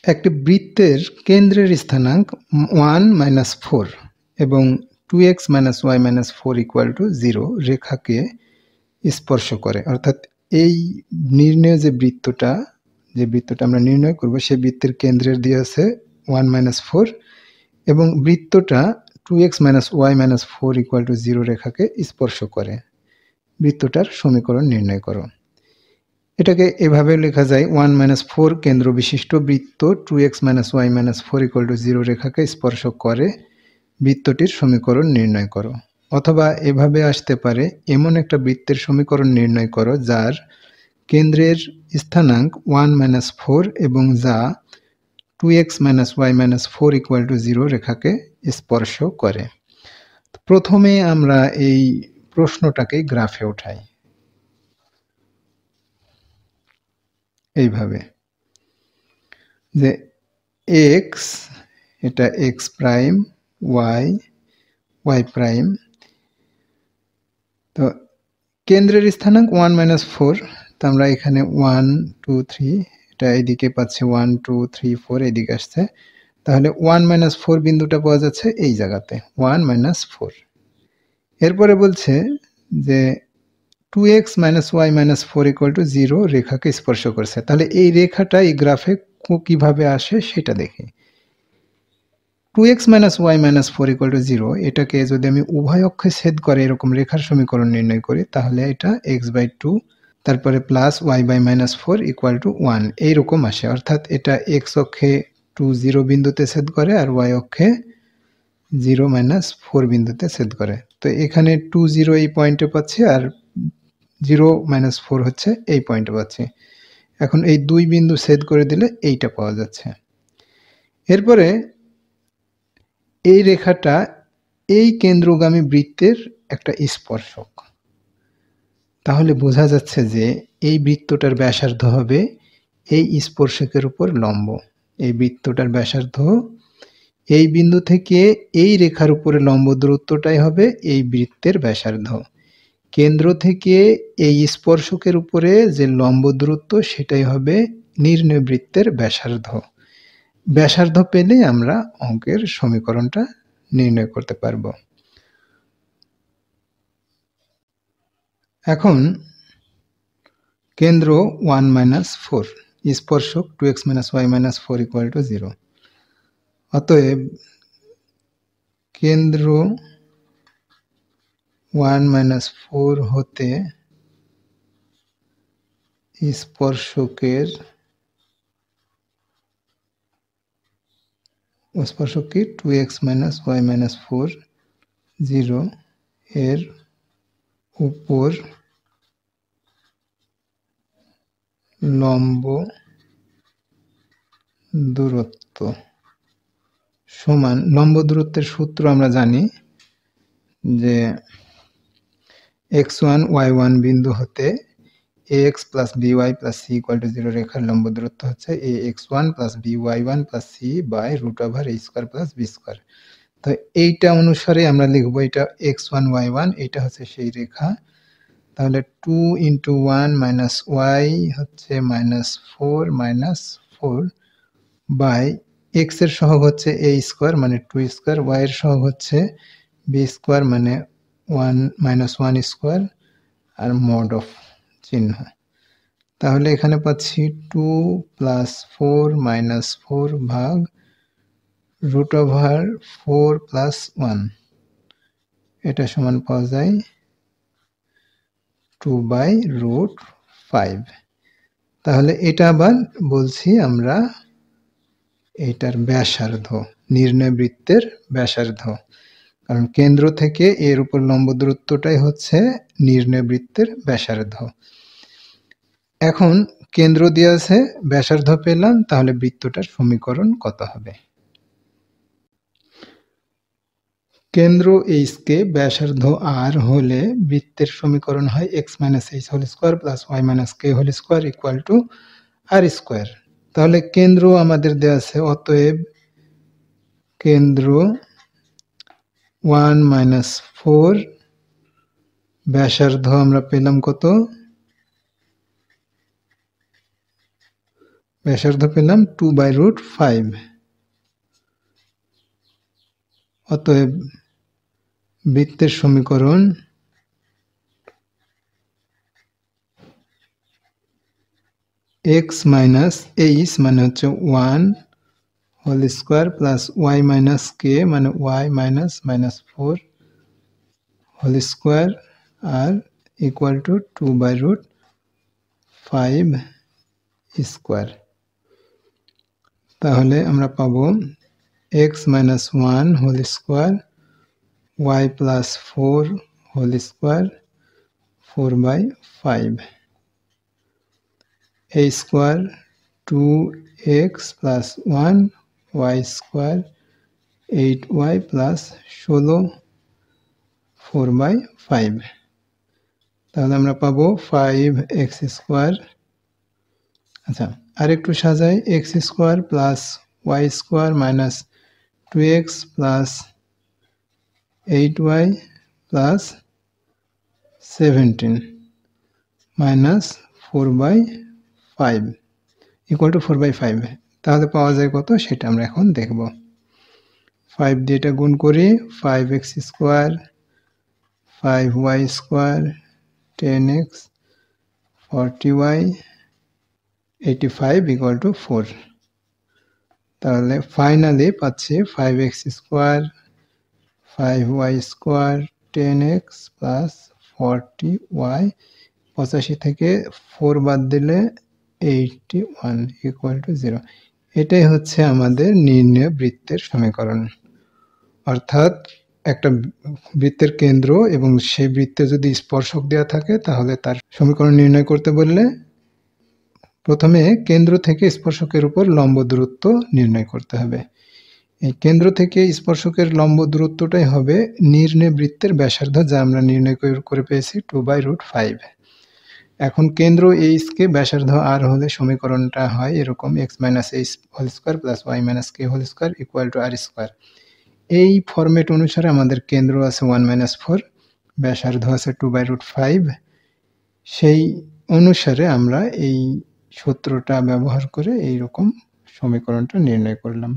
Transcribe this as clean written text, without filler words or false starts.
একটি বৃত্তের কেন্দ্রের স্থানাঙ্ক 1 - 4 এবং 2x - y - 4 = 0 রেখাকে স্পর্শ করে। অর্থাৎ এই নির্ণয় যে বৃত্তটা আমরা নির্ণয় করব সেই বৃত্তের কেন্দ্রের দিয়ে আছে 1 - 4 এবং বৃত্তটা 2x - y - 4 = 0 রেখাকে স্পর্শ করে। বৃত্তটার সমীকরণ নির্ণয় করো। এটাকে এভাবে লেখা যায় 1 - 4 কেন্দ্র বিশিষ্ট বৃত্ত 2x - y - 4 = 0 রেখাকে স্পর্শ করে, বৃত্তটির সমীকরণ নির্ণয় করো। অথবা এভাবে আসতে পারে এমন একটা বৃত্তের সমীকরণ নির্ণয় করো যার কেন্দ্রের স্থানাঙ্ক 1 - 4 এবং যা 2x - y - 4 = 0 রেখাকে স্পর্শ করে। প্রথমে আমরা এই প্রশ্নটাকে গ্রাফে উঠাই এইভাবে যে x এটা x প্রাইম, y প্রাইম। তো কেন্দ্রের স্থানাঙ্ক 1 - 4, তো আমরা এখানে 1 2 3 এটা এদিকে পাচ্ছি 1 2 3 4 এদিকে আসছে, তাহলে 1 - 4 বিন্দুটা পাওয়া যাচ্ছে এই জায়গাতে 1 - 4। এরপরে বলছে যে 2x - y - 4 = 0 রেখাকে স্পর্শ করছে। তাহলে এই রেখাটা এই গ্রাফে কিভাবে আসে সেটা দেখি। 2x - y - 4 = 0 এটাকে যদি আমি উভয় অক্ষে ছেদ করে এরকম রেখার সমীকরণ নির্ণয় করি তাহলে এটা x/2 তারপরে প্লাস y/-4 = 1 এইরকম আসে। অর্থাৎ এটা x অক্ষে 2 0 বিন্দুতে ছেদ করে আর y অক্ষে 0 - 4 বিন্দুতে ছেদ করে। তো এখানে 2 0 এই পয়েন্টে পাচ্ছি আর 0 - 4 হচ্ছে এই পয়েন্টে পাচ্ছি। এখন এই দুই বিন্দু ছেদ করে দিলে এইটা পাওয়া যাচ্ছে। এরপরে এই রেখাটা এই কেন্দ্রগামী বৃত্তের একটা স্পর্শক। তাহলে বোঝা যাচ্ছে যে এই বৃত্তটার ব্যাসার্ধ হবে এই স্পর্শকের উপর লম্ব। এই বৃত্তটার ব্যাসার্ধ এই বিন্দু থেকে এই রেখার উপরে লম্ব দূরত্বটাই হবে এই বৃত্তের ব্যাসার্ধ। কেন্দ্র থেকে এই স্পর্শকের উপরে যে লম্ব দূরত্ব সেটাই হবে নির্ণয় বৃত্তের ব্যাসার্ধ। ব্যাসার্ধ পেলে আমরা অঙ্কের সমীকরণটা নির্ণয় করতে পারব। এখন কেন্দ্র 1 - 4, স্পর্শক 2x - y - 4 = 0। অতএব কেন্দ্র 1 - 4 হতে স্পর্শকের কি 2x - y - 4 0 এর উপর লম্ব দূরত্ব সমান, লম্ব দূরত্বের সূত্র আমরা জানি যে x1 y1 বিন্দু হতে ax + by + c = 0 রেখার লম্ব দূরত্ব হচ্ছে ax1 + by1 + c √a² + b²। তো এইটা অনুসারে আমরা লিখব এটা x1 y1, এটা হচ্ছে সেই রেখা। তাহলে 2 × 1 - y হচ্ছে -4 - 4 বাই x এর সহগ হচ্ছে a² মানে 2² y এর সহগ হচ্ছে b² মানে 1 আর mod of চিহ্ন। তাহলে এখানে পাচ্ছি 2 + 4 - 4 ভাগ √4 + 1, এটা সমান পাওয়া যায় 2/√5। তাহলে এটা আবার বলছি আমরা এটার ব্যাসার্ধ, নির্ণয় বৃত্তের ব্যাসার্ধ, কারণ কেন্দ্র থেকে এর উপর লম্ব দূরত্বটাই হচ্ছে নির্ণয় বৃত্তের ব্যাসার্ধ। এখন কেন্দ্র দিয়ে আছে, ব্যাসার্ধ পেলাম, তাহলে বৃত্তটার সমীকরণ কত হবে? কেন্দ্র h কে ব্যাসার্ধ r হলে বৃত্তের সমীকরণ হয় x - h² + y - k² = r²। তাহলে কেন্দ্র আমাদের দেওয়া আছে, অতএব কেন্দ্র 1 - 4 ব্যাসার্ধ আমরা পেলাম কত? ব্যাসার্ধ পেলাম 2/5। অতএব বৃত্তের সমীকরণ x মাইনাস এইচ মানে হচ্ছে 1 whole square plus y minus K মানে y minus -4 whole square are equal to 2/5 square. তাহলে আমরা পাবো x minus 1 whole square y plus 4 whole square 4/5 a square 2x plus 1 y square 8y plus 16 4/5। তাহলে আমরা পাবো 5x square. আচ্ছা, আরেকটু সাজাই, x square plus y square minus 2x plus 8y plus 17 minus 4/5 equal to 4/5। তাহলে পাওয়া যায় কত সেটা আমরা এখন দেখব। 5 দিয়ে এটা গুণ করি, 5x square 5y square 10x 40y 85 equal to 4। তাহলে ফাইনালি পাচ্ছি 5x square 5y square 10x plus 40y, 85 থেকে 4 বাদ দিলে 81 ইকুয়াল টু 0। এটাই হচ্ছে আমাদের নির্ণয় বৃত্তের সমীকরণ। অর্থাৎ একটা বৃত্তের কেন্দ্র এবং সেই বৃত্তে যদি স্পর্শক দেওয়া থাকে তাহলে তার সমীকরণ নির্ণয় করতে বললে প্রথমে কেন্দ্র থেকে স্পর্শকের উপর লম্ব দূরত্ব নির্ণয় করতে হবে। এই কেন্দ্র থেকে স্পর্শকের লম্ব দূরত্বটাই হবে নির্ণয় বৃত্তের ব্যাসার্ধ, যা আমরা নির্ণয় করে পেয়েছি 2/5। এখন কেন্দ্র এইচ কে ব্যাসার্ধ আর হলে সমীকরণটা হয় এরকম x minus h whole square plus y minus k whole square equal to r square. এই ফরম্যাট অনুসারে আমাদের কেন্দ্র আছে 1-4, ব্যাসার্ধ আছে 2/5। সেই অনুসারে আমরা এই সূত্রটা ব্যবহার করে এইরকম সমীকরণটা নির্ণয় করলাম।